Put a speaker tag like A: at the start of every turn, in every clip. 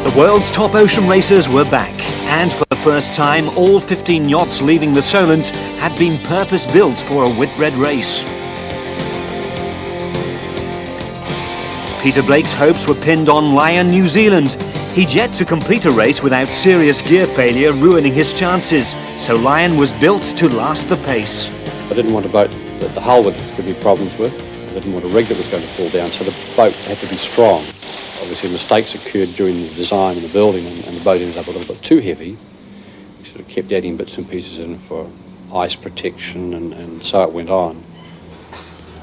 A: The world's top ocean racers were back, and for the first time, all 15 yachts leaving the Solent had been purpose-built for a Whitbread race. Peter Blake's hopes were pinned on Lion, New Zealand. He'd yet to complete a race without serious gear failure ruining his chances, so Lion was built to last the pace.
B: I didn't want a boat that the hull would give me problems with. I didn't want a rig that was going to fall down, so the boat had to be strong. Obviously mistakes occurred during the design and the building, and the boat ended up a little bit too heavy. We sort of kept adding bits and pieces in for ice protection, and so it went on.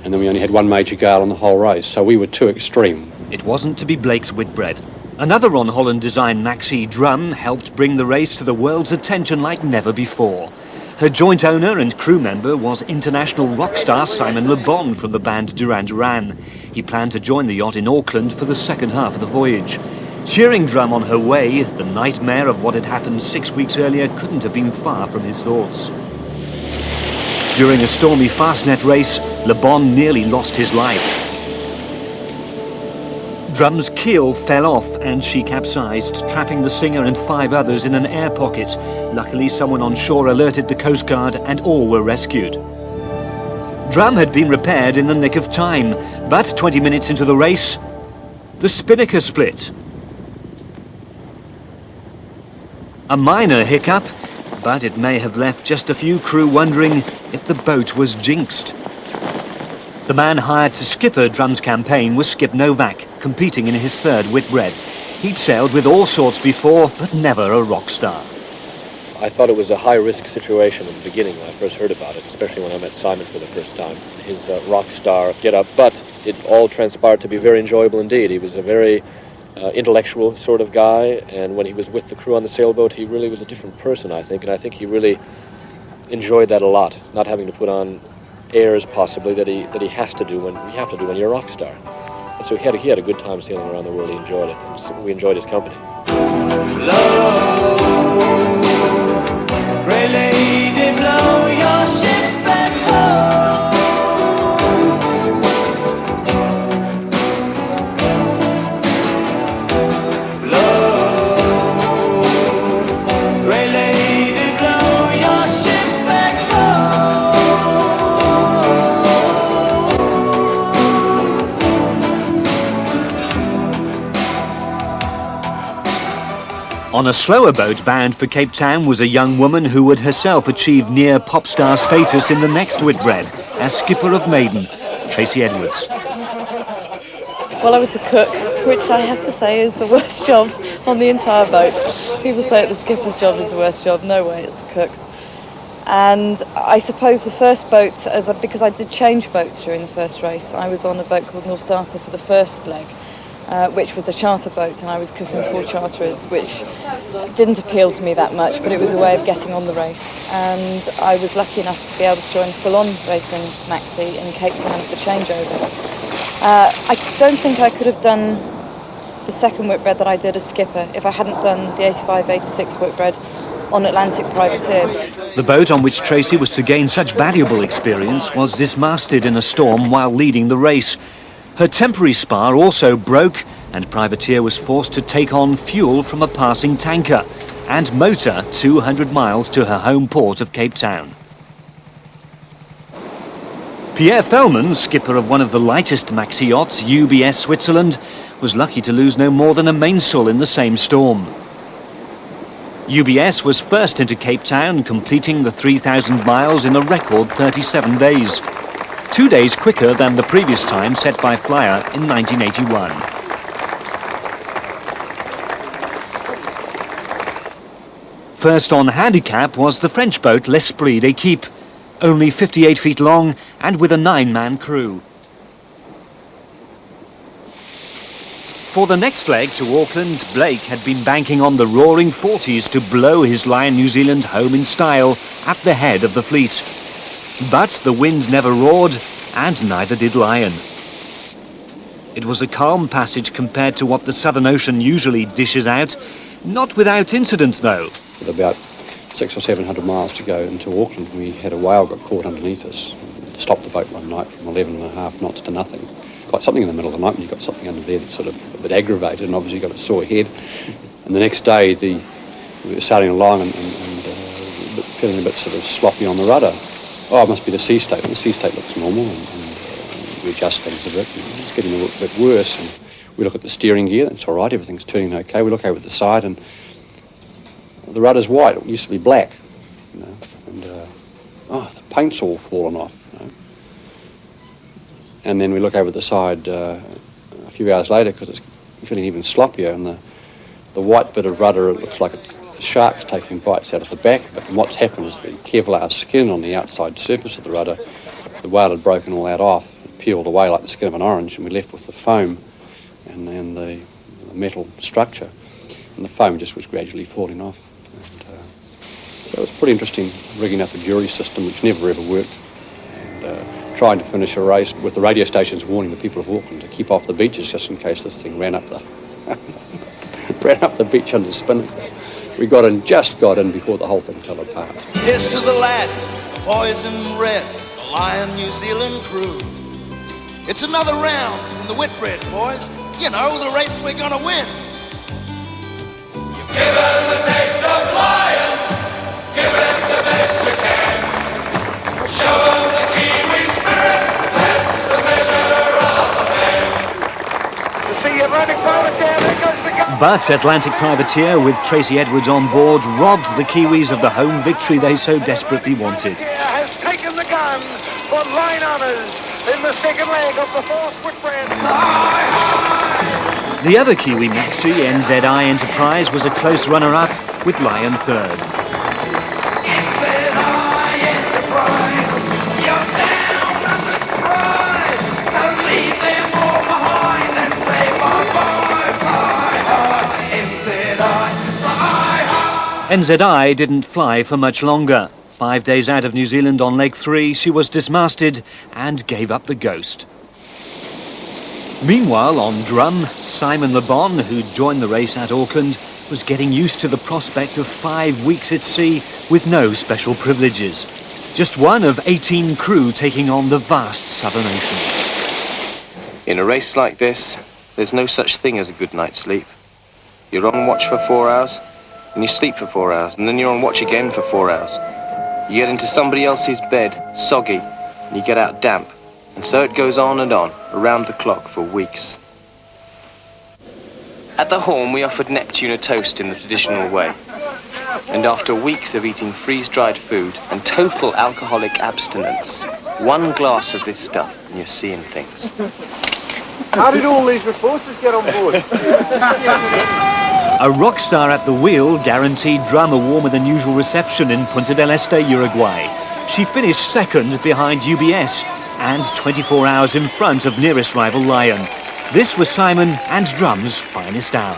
B: And then we only had one major gale on the whole race, so we were too extreme.
A: It wasn't to be Blake's Whitbread. Another Ron Holland-designed maxi drum helped bring the race to the world's attention like never before. Her joint owner and crew member was international rock star Simon Le Bon from the band Duran Duran. He planned to join the yacht in Auckland for the second half of the voyage. Cheering drum on her way, the nightmare of what had happened 6 weeks earlier couldn't have been far from his thoughts. During a stormy fastnet race, Le Bon nearly lost his life. Drum's keel fell off and she capsized, trapping the singer and 5 others in an air pocket. Luckily, someone on shore alerted the Coast Guard and all were rescued. Drum had been repaired in the nick of time, but 20 minutes into the race, the spinnaker split. A minor hiccup, but it may have left just a few crew wondering if the boat was jinxed. The man hired to skipper Drum's campaign was Skip Novak, competing in his third Whitbread. He'd sailed with all sorts before, but never a rock star.
C: I thought it was a high-risk situation in the beginning when I first heard about it, especially when I met Simon for the first time. His rock star get-up, but it all transpired to be very enjoyable indeed. He was a very intellectual sort of guy, and when he was with the crew on the sailboat, he really was a different person, I think, and I think he really enjoyed that a lot, not having to put on airs possibly that he has to do when you're a rock star. And so he had a good time sailing around the world. He enjoyed it. We enjoyed his company.
D: Blow, Grey Lady, blow your ships back home.
A: On a slower boat bound for Cape Town was a young woman who would herself achieve near pop star status in the next Whitbread as skipper of Maiden, Tracy Edwards.
E: Well, I was the cook, which I have to say is the worst job on the entire boat. People say that the skipper's job is the worst job. No way, it's the cook's. And I suppose the first boat, because I did change boats during the first race, I was on a boat called North Starter for the first leg. Which was a charter boat, and I was cooking for charterers, which didn't appeal to me that much, but it was a way of getting on the race. And I was lucky enough to be able to join full-on racing maxi in Cape Town at the changeover. I don't think I could have done the second Whitbread that I did as skipper if I hadn't done the 85-86 Whitbread on Atlantic Privateer.
A: The boat on which Tracy was to gain such valuable experience was dismasted in a storm while leading the race. Her temporary spar also broke, and Privateer was forced to take on fuel from a passing tanker and motor 200 miles to her home port of Cape Town. Pierre Fellman, skipper of one of the lightest maxi yachts, UBS Switzerland, was lucky to lose no more than a mainsail in the same storm. UBS was first into Cape Town, completing the 3,000 miles in a record 37 days. 2 days quicker than the previous time set by Flyer in 1981. First on handicap was the French boat L'Esprit d'Equipe, only 58 feet long and with a 9-man crew. For the next leg to Auckland, Blake had been banking on the roaring 40s to blow his Lion New Zealand home in style at the head of the fleet. But the wind never roared, and neither did Lion. It was a calm passage compared to what the Southern Ocean usually dishes out. Not without incident, though.
B: With about 600 or 700 miles to go into Auckland, we had a whale got caught underneath us. Stopped the boat one night from 11.5 knots to nothing. Quite something in the middle of the night when you've got something under there that's sort of a bit aggravated and obviously got a sore head. And the next day, we were sailing along and feeling a bit sort of sloppy on the rudder. Oh, it must be the sea state. And the sea state looks normal, and we adjust things a bit. And it's getting a bit worse. And we look at the steering gear. It's all right. Everything's turning okay. We look over at the side, and the rudder's white. It used to be black. You know, and the paint's all fallen off. You know. And then we look over at the side a few hours later because it's feeling even sloppier, and the white bit of rudder, it looks like a shark's taking bites out of the back of it. And what's happened is the Kevlar skin on the outside surface of the rudder, the whale had broken all that off, it peeled away like the skin of an orange, and we left with the foam and then the metal structure, and the foam just was gradually falling off. And, so it was pretty interesting rigging up a jury system which never ever worked, and trying to finish a race with the radio stations warning the people of Auckland to keep off the beaches just in case this thing ran up the beach under spinning. We just got in before the whole thing fell apart.
D: Here's to the lads, boys in red, the Lion New Zealand crew. It's another round in the Whitbread, boys. You know, the race we're gonna win. You've given the taste of Lion, give it the best you can. Show them the Kiwi spirit, that's the measure of a man. See Atlantic Privateer, there goes the gun.
A: But Atlantic Privateer, with Tracy Edwards on board, robbed the Kiwis of the home victory they so desperately wanted.
F: Has taken the gun for line honours in the second leg of the fourth Whitbread.
A: The other Kiwi maxi, NZI Enterprise, was a close runner-up, with Lion third. NZI didn't fly for much longer. 5 days out of New Zealand on leg 3, she was dismasted and gave up the ghost. Meanwhile, on drum, Simon Le Bon, who joined the race at Auckland, was getting used to the prospect of 5 weeks at sea with no special privileges. Just one of 18 crew taking on the vast Southern Ocean.
G: In a race like this, there's no such thing as a good night's sleep. You're on watch for 4 hours, and you sleep for 4 hours, and then you're on watch again for 4 hours. You get into somebody else's bed, soggy, and you get out damp. And so it goes on and on, around the clock for weeks. At the Horn, we offered Neptune a toast in the traditional way. And after weeks of eating freeze-dried food and total alcoholic abstinence, 1 glass of this stuff and you're seeing things.
F: How did all these reporters get on board?
A: A rock star at the wheel guaranteed drum a warmer than usual reception in Punta del Este, Uruguay. She finished second behind UBS and 24 hours in front of nearest rival Lion. This was Simon and drum's finest hour.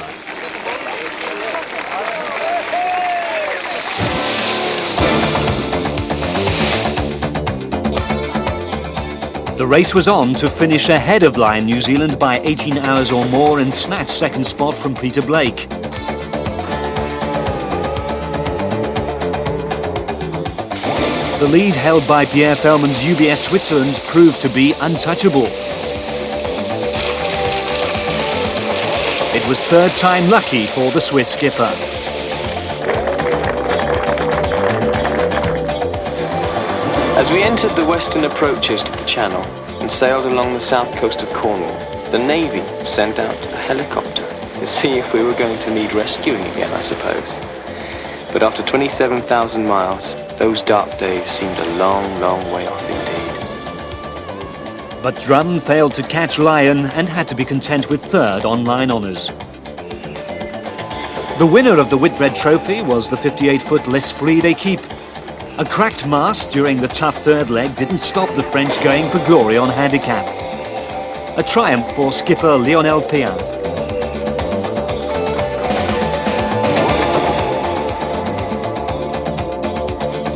A: The race was on to finish ahead of Lion New Zealand by 18 hours or more and snatch second spot from Peter Blake. The lead held by Pierre Fellman's UBS Switzerland proved to be untouchable. It was third time lucky for the Swiss skipper.
G: As we entered the western approaches to the channel and sailed along the south coast of Cornwall, the Navy sent out a helicopter to see if we were going to need rescuing again, I suppose. But after 27,000 miles, those dark days seemed a long, long way off indeed.
A: But Drum failed to catch Lion and had to be content with third on line honours. The winner of the Whitbread Trophy was the 58-foot L'Esprit d'Equipe. A cracked mast during the tough third leg didn't stop the French going for glory on handicap. A triumph for skipper Lionel Péan.